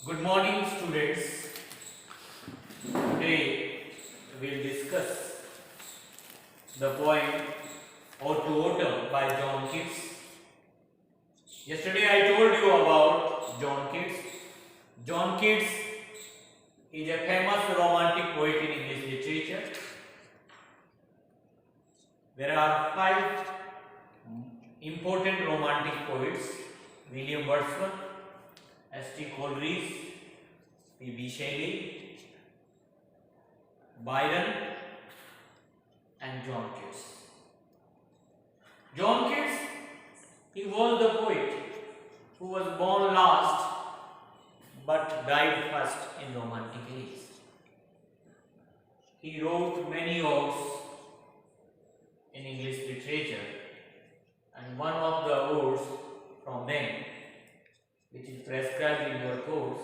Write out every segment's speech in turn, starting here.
Good morning, students. Today we will discuss the poem Ode to Autumn by John Keats. Yesterday I told you about John Keats. John Keats is a famous romantic poet in English literature. There are 5 important romantic poets: William Wordsworth, S.T. Coleridge, P.B. Shelley, Byron, and John Keats. John Keats, he was the poet who was born last but died first in Romantic age. He wrote many odes in English literature, and one of the odes from them, which is prescribed in your course,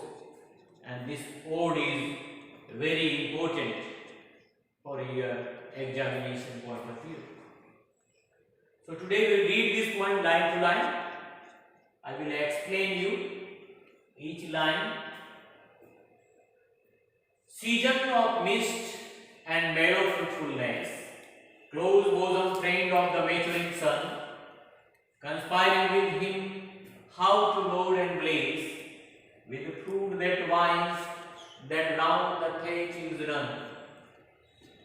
and this ode is very important for your examination point of view. So today we will read this poem line to line. I will explain you each line. Season of mist and mellow fruitfulness, close bosom friend of the maturing sun, conspiring with him how to load and blaze, with fruit that winds, that round the thatches run,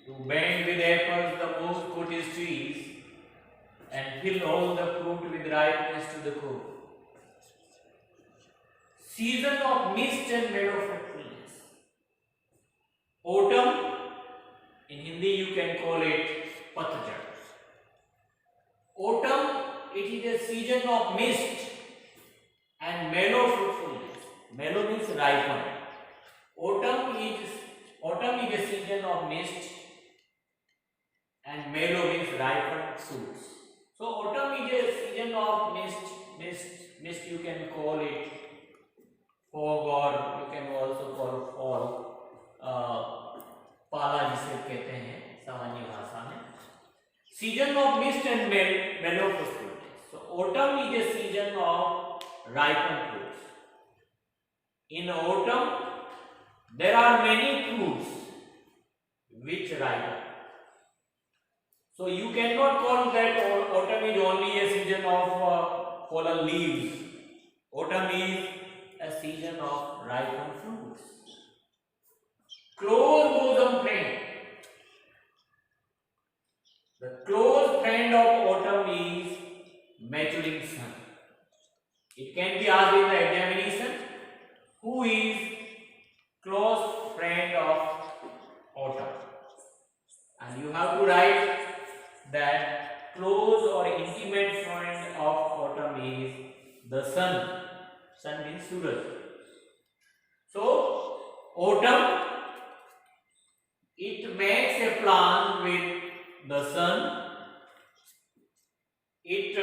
to bend with apples the most courteous trees, and fill all the fruit with ripeness to the core. Season of mist and mellow fruitfulness. Autumn, in Hindi you can call it Patjhad. Autumn, it is a season of mist and mellow fruitfulness. Mellow means ripen. Autumn is a season of mist, and mellow means ripened fruits. So autumn is a season of mist you can call it fog, or you can also call fall. पाला जिसे कहते हैं सामान्य भाषा में. Season of mist and mellow fruitfulness. So autumn is a season of ripened fruits. In autumn, there are many fruits which ripen. So you cannot call that autumn is only a season of fallen leaves. Autumn is a season of ripened fruits. Close bosom friend. The close friend of autumn is maturing sun. It can be asked in the examination, who is close friend of autumn? And you have to write that close or intimate friend of autumn is the sun. Sun means Suraj. So, autumn, it makes a plan with the sun. It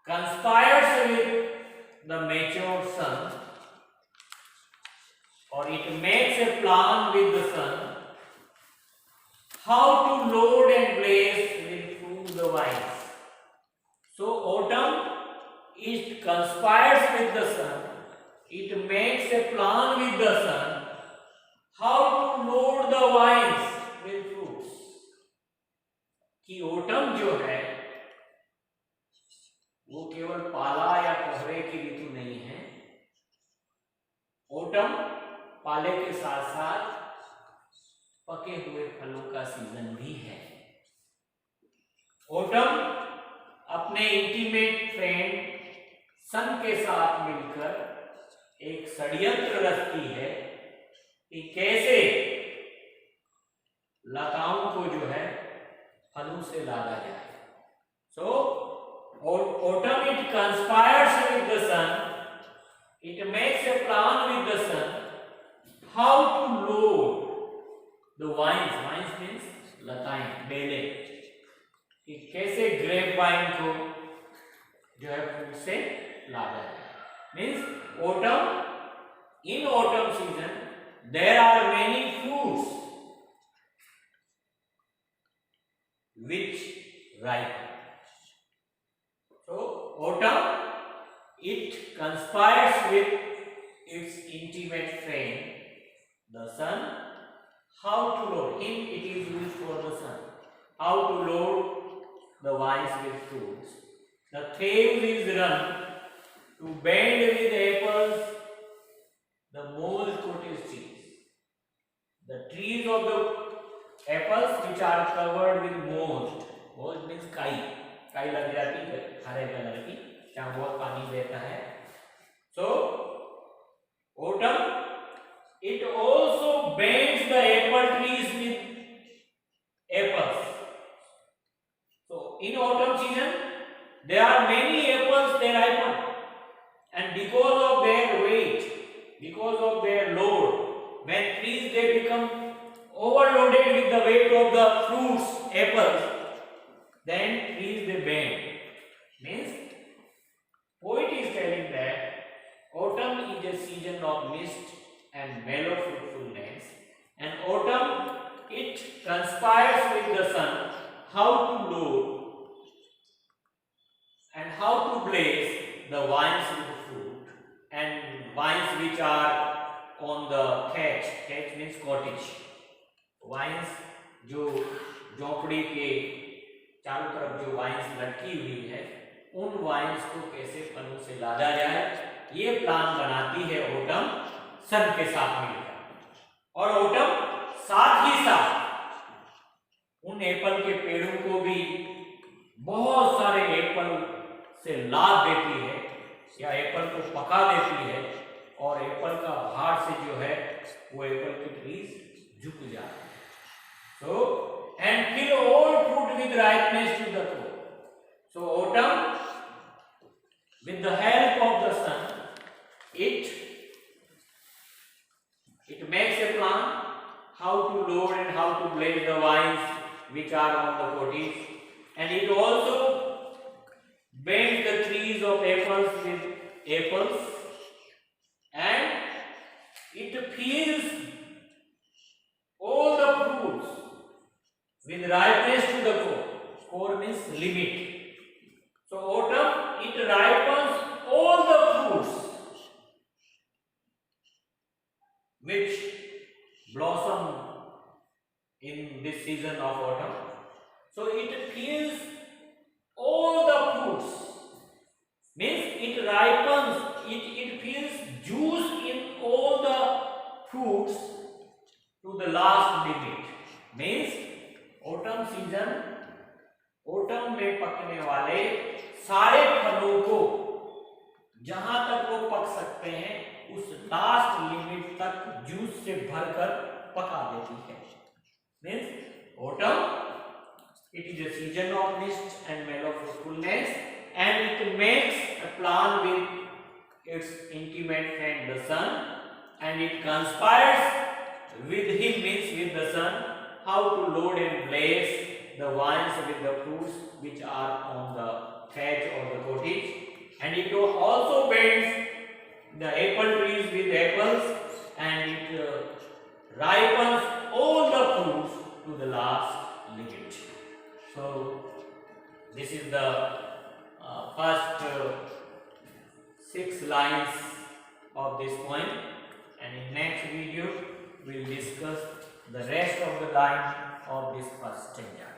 conspires with the mature sun, or it makes a plan with the sun how to load and blaze with through the vines. So autumn, it conspires with the sun, it makes a plan with the sun how to load the vines with fruits. कि autumn जो है वो केवल पाला या कोहरे की ऋतु नहीं है. ऑटम पाले के साथ साथ पके हुए फलों का सीजन भी है. ऑटम अपने इंटीमेट फ्रेंड सन के साथ मिलकर एक षड्यंत्र रचती है कि कैसे लताओं को जो है फलों से लादा जाए. So autumn, it conspires with the sun, it makes a plan with the sun how to load the vines. Vines means लताएं, बेले, कि कैसे ग्रेप वाइन को जो है फूल से लादा जाए. Means autumn, in autumn season there are many fruits which ripen. So autumn, it it conspires with its intimate friend, the sun, how to load. Him it is used for the sun. How to load the vines with fruits. The thieves is run to bend with apples the mole's cottage trees. The trees of the apples which are covered with mold. Mold means काई. काई लग जाती है हरे colour की, जहाँ बहुत पानी बहता है. So, autumn, it also bends the apple trees with apples. So, in autumn season, there are many apples they ripen, and because of their weight, because of their load, when trees they become overloaded with the weight of the fruits, apples, then trees they bend. Means, poet is telling that autumn is a season of mist and mellow fruitfulness, and autumn it conspires with the sun how to load and how to blaze the vines with fruit, and vines which are on the thatch. Thatch means cottage. Vines जो झोपड़ी के चारों तरफ जो wines लटकी हुई है, उन वाइन्स को कैसे फलों से लादा जाए, ये प्लान बनाती है ओटम सन के साथ मिलकर. और ओटम साथ ही साथ उन एप्पल के पेड़ों को भी बहुत सारे एप्पल से लाद देती है, या एप्पल को पका देती है, और एप्पल का भार से जो है वो एप्पल की ट्रीज झुक जाती है. So, and kill all fruit with ripeness to the core. So, autumn, with the help of the sun, it makes a plan how to load and how to blaze the vines which are on the cottage, and it also bends the trees of apples with apples, and it fills all the fruits with ripeness to the core. Core means limit. So autumn it ripens all the fruits which blossom in this season of autumn. So it fills all the fruits. Means it ripens, it fills juice in all the fruits to the last limit. Means autumn season, autumn में पकने वाले सारे फलों को जहां तक वो पक सकते हैं उस लास्ट लिमिट तक जूस से भरकर पका देती है. Means autumn, it is a season of mist and mellow fruitfulness, and it makes a plan with its intimate friend the sun, and it conspires with him, means with the sun, how to load and blaze the vines with the fruits which are on the thatch of the cottage, and it also bends the apple trees with apples, and it ripens all the fruits to the last limit. So this is the first 6 lines of this poem, and in next video we will discuss the rest of the line of this first stanza.